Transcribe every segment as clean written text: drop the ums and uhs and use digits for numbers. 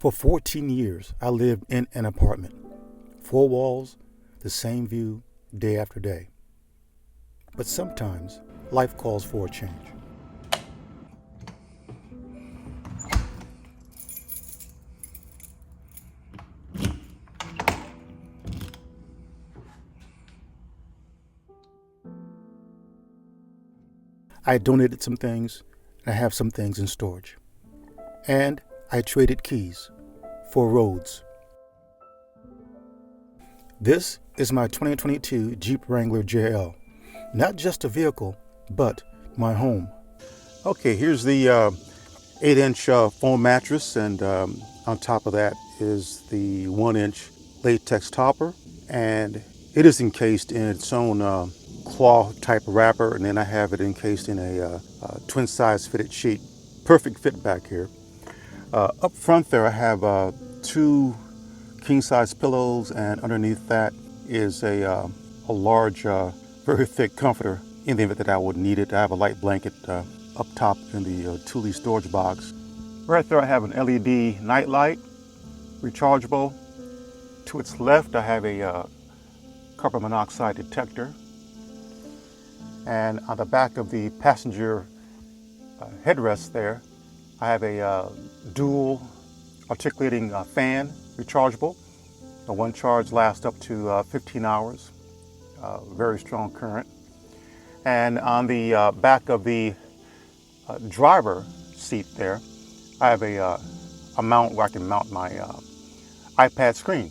For 14 years, I lived in an apartment. 4 walls, the same view, day after day. But sometimes, life calls for a change. I donated some things, and I have some things in storage. And I traded keys for roads. This is my 2022 Jeep Wrangler JL. Not just a vehicle, but my home. Okay, here's the 8-inch foam mattress, and on top of that is the 1-inch latex topper, and it is encased in its own cloth type wrapper, and then I have it encased in a twin size fitted sheet. Perfect fit back here. Up front there I have 2 king size pillows, and underneath that is a large, very thick comforter in the event that I would need it. I have a light blanket up top in the Thule storage box. Right there I have an LED night light, rechargeable. To its left I have a carbon monoxide detector. And on the back of the passenger headrest there, I have a dual articulating fan, rechargeable. The one charge lasts up to 15 hours, very strong current. And on the back of the driver seat there, I have a mount where I can mount my iPad screen.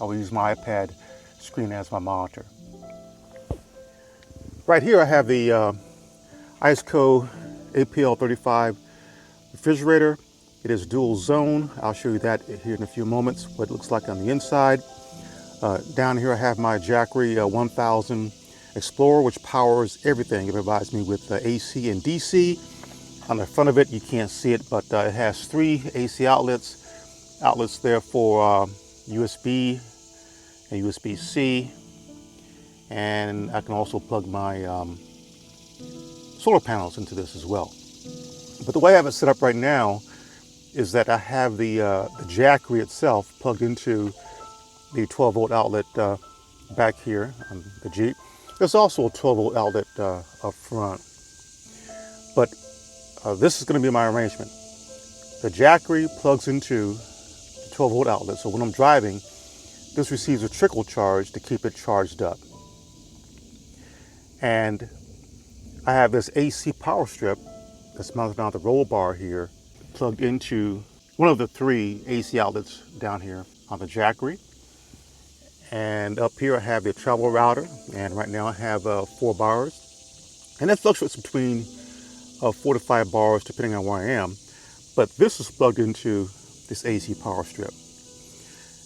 I will use my iPad screen as my monitor. Right here I have the IceCo APL35 refrigerator. It is dual zone. I'll show you that here in a few moments, what it looks like on the inside. Down here I have my Jackery 1000 Explorer, which powers everything. It provides me with AC and DC. On the front of it, you can't see it, but it has 3 AC outlets. Outlets there for USB and USB-C. And I can also plug my solar panels into this as well. But the way I have it set up right now is that I have the Jackery itself plugged into the 12-volt outlet back here on the Jeep. There's also a 12-volt outlet up front. But this is going to be my arrangement. The Jackery plugs into the 12-volt outlet, so when I'm driving, this receives a trickle charge to keep it charged up. And I have this AC power strip that's mounted on the roll bar here, plugged into one of the 3 AC outlets down here on the Jackery. And up here I have the travel router, and right now I have 4 bars. And that fluctuates between 4 to 5 bars depending on where I am. But this is plugged into this AC power strip.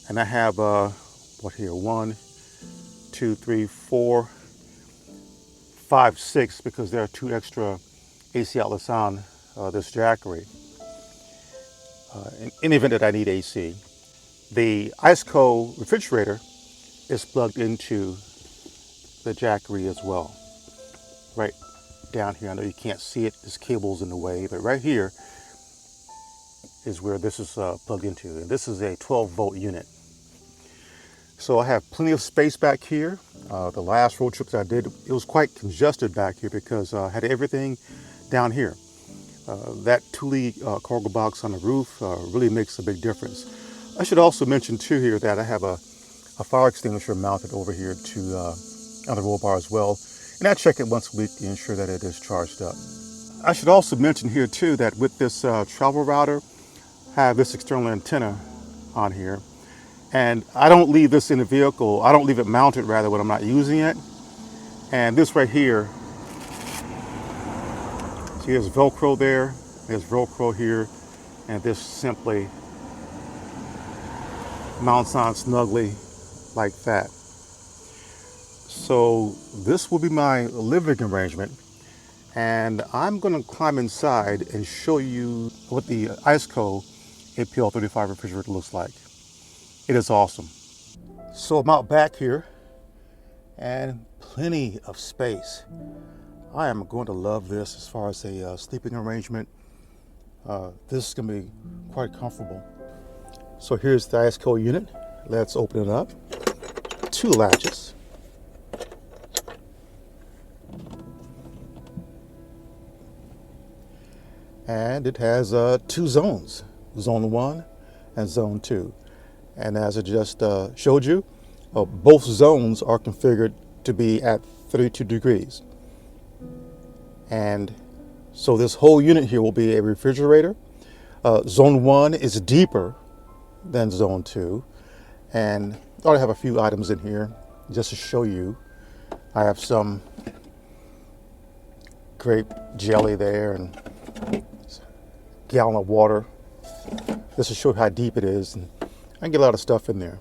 And I have, 1, 2, 3, 4, 5, 6, because there are 2 extra AC outlets on this Jackery. In the event that I need AC. The IceCo refrigerator is plugged into the Jackery as well. Right down here, I know you can't see it, this cable's in the way, but right here is where this is plugged into. And this is a 12-volt unit. So I have plenty of space back here. The last road trips I did, it was quite congested back here because I had everything down here. That Thule cargo box on the roof really makes a big difference. I should also mention too here that I have a fire extinguisher mounted over here to on the roll bar as well. And I check it once a week to ensure that it is charged up. I should also mention here too that with this travel router, I have this external antenna on here. And I don't leave this in the vehicle. I don't leave it mounted rather when I'm not using it. And this right here, see there's Velcro there, there's Velcro here, and this simply mounts on snugly like that. So this will be my living arrangement, and I'm going to climb inside and show you what the IceCo APL35 refrigerator looks like. It is awesome. So I'm out back here and plenty of space. I am going to love this as far as a sleeping arrangement. This is going to be quite comfortable. So here's the ice cold unit. Let's open it up. 2 latches. And it has 2 zones, zone 1 and zone 2. And as I just showed you, both zones are configured to be at 32 degrees. And so this whole unit here will be a refrigerator. Zone 1 is deeper than zone 2. And I thought I have a few items in here just to show you. I have some grape jelly there and a gallon of water. This to show how deep it is. And I can get a lot of stuff in there.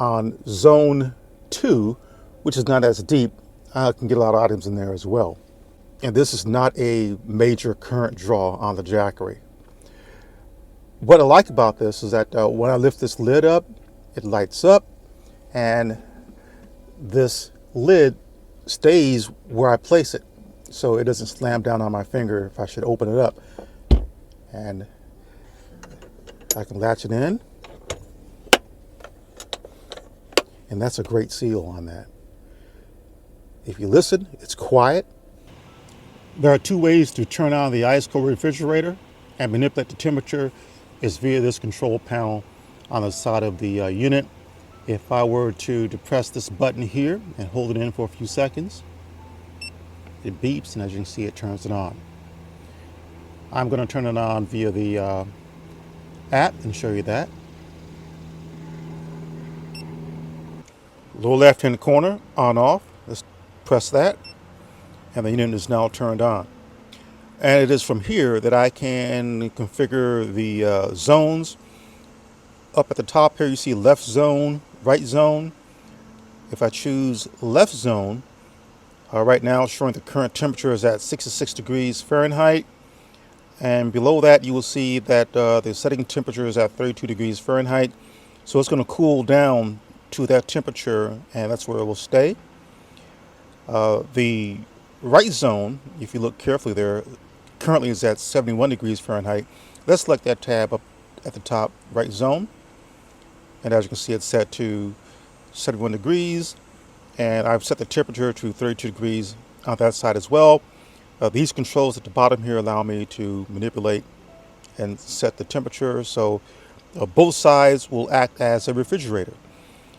On zone 2, which is not as deep, I can get a lot of items in there as well. And this is not a major current draw on the Jackery. What I like about this is that when I lift this lid up, it lights up, and this lid stays where I place it, so it doesn't slam down on my finger if I should open it up. And I can latch it in, and that's a great seal on that. If you listen, it's quiet. There are 2 ways to turn on the ice cold refrigerator and manipulate the temperature. Is via this control panel on the side of the unit. If I were to depress this button here and hold it in for a few seconds, it beeps, and as you can see, it turns it on. I'm going to turn it on via the app and show you that. Lower left hand corner, on off. Let's press that, and the unit is now turned on. And it is from here that I can configure the zones. Up at the top here, you see left zone, right zone. If I choose left zone, right now it's showing the current temperature is at 66 degrees Fahrenheit. And below that, you will see that the setting temperature is at 32 degrees Fahrenheit. So it's going to cool down to that temperature, and that's where it will stay. The right zone, if you look carefully there, currently is at 71 degrees Fahrenheit. Let's select that tab up at the top, right zone. And as you can see, it's set to 71 degrees. And I've set the temperature to 32 degrees on that side as well. These controls at the bottom here allow me to manipulate and set the temperature. So both sides will act as a refrigerator.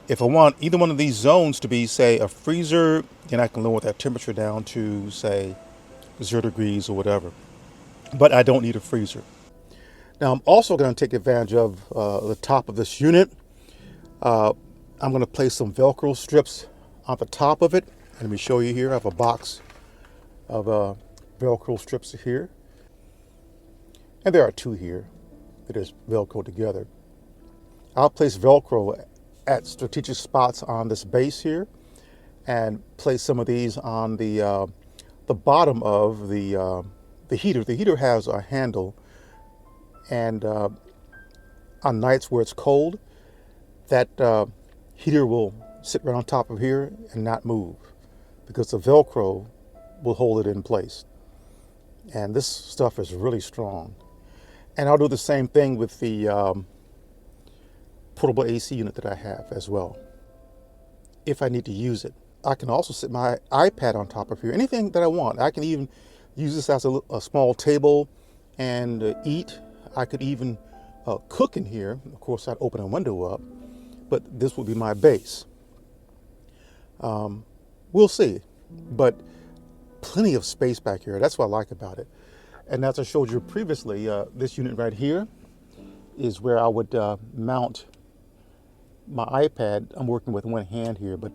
If I want either one of these zones to be, say, a freezer, then I can lower that temperature down to, say, 0 degrees or whatever. But I don't need a freezer. Now I'm also going to take advantage of the top of this unit. I'm going to place some Velcro strips on the top of it. And let me show you here. I have a box of Velcro strips here. And there are 2 here that is Velcro together. I'll place Velcro at strategic spots on this base here and place some of these on the bottom of the heater. The heater has a handle, and on nights where it's cold, that heater will sit right on top of here and not move because the Velcro will hold it in place. And this stuff is really strong. And I'll do the same thing with the portable AC unit that I have as well, if I need to use it. I can also sit my iPad on top of here, anything that I want. I can even use this as a small table and eat. I could even cook in here. Of course, I'd open a window up, but this would be my base. We'll see, but plenty of space back here. That's what I like about it. And as I showed you previously, this unit right here is where I would mount my iPad. I'm working with one hand here, but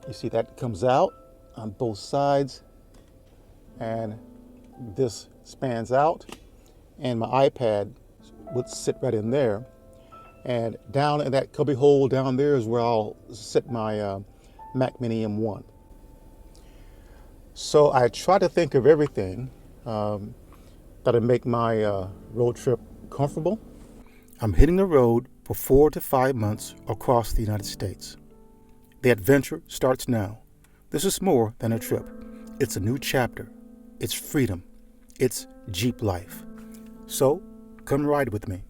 you see that comes out on both sides, and this spans out, and my iPad would sit right in there. And down in that cubby hole down there is where I'll sit my Mac Mini M1. So I try to think of everything that'll make my road trip comfortable. I'm hitting the road for 4 to 5 months across the United States. The adventure starts now. This is more than a trip. It's a new chapter. It's freedom. It's Jeep life. So come ride with me.